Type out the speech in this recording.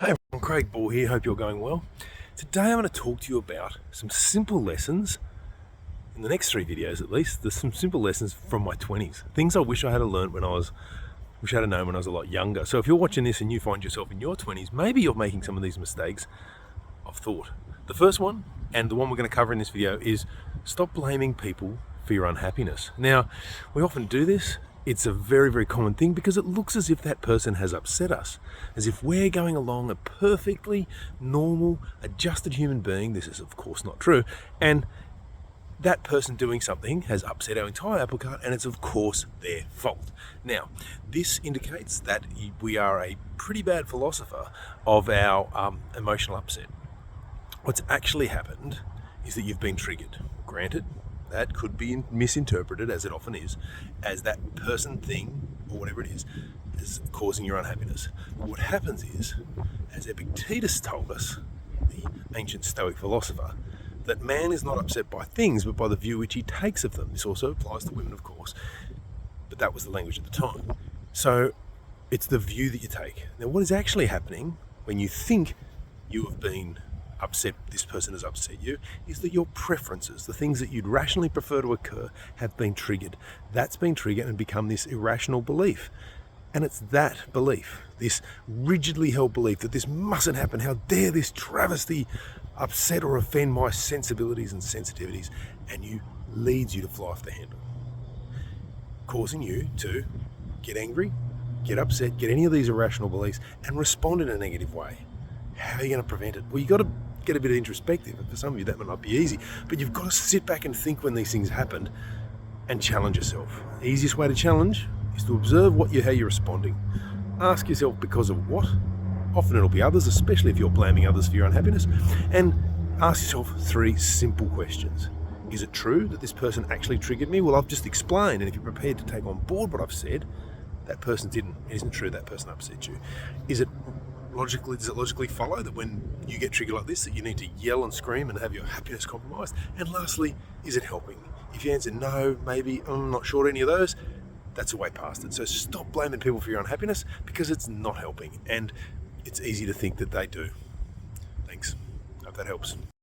Hey, I'm Craig Ball here. Hope you're going well. Today I'm going to talk to you about some simple lessons, in the next 3 videos at least, there's some simple lessons from my 20s. Things I wish I had learned wish I had known when I was a lot younger. So if you're watching this and you find yourself in your 20s, maybe you're making some of these mistakes I've thought. The first one, and the one we're going to cover in this video, is stop blaming people for your unhappiness. Now, we often do this. It's a very, very common thing because it looks as if that person has upset us, as if we're going along a perfectly normal, adjusted human being. This is, of course, not true. And that person doing something has upset our entire apple cart, and it's, of course, their fault. Now, this indicates that we are a pretty bad philosopher of our emotional upset. What's actually happened is that you've been triggered. Granted, that could be misinterpreted, as it often is, as that person, thing, or whatever it is causing your unhappiness. But what happens is, as Epictetus told us, the ancient Stoic philosopher, that man is not upset by things, but by the view which he takes of them. This also applies to women, of course, but that was the language at the time. So it's the view that you take. Now, what is actually happening when you think you have been upset, this person has upset you, is that your preferences, the things that you'd rationally prefer to occur, have been triggered. That's been triggered and become this irrational belief. And it's that belief, this rigidly held belief that this mustn't happen, how dare this travesty upset or offend my sensibilities and sensitivities, and leads you to fly off the handle, causing you to get angry, get upset, get any of these irrational beliefs, and respond in a negative way. How are you going to prevent it? Well, you've got to get a bit introspective. For some of you, that might not be easy, but you've got to sit back and think when these things happened and challenge yourself. The easiest way to challenge is to observe how you're responding. Ask yourself, because of what? Often it'll be others, especially if you're blaming others for your unhappiness. And ask yourself 3 simple questions. Is it true that this person actually triggered me? Well, I've just explained, and if you're prepared to take on board what I've said, that person didn't. It isn't true that person upset you. Does it logically follow that when you get triggered like this, that you need to yell and scream and have your happiness compromised? And lastly, is it helping? If you answer no, maybe, I'm not sure any of those, that's a way past it. So stop blaming people for your unhappiness, because it's not helping, and it's easy to think that they do. Thanks. Hope that helps.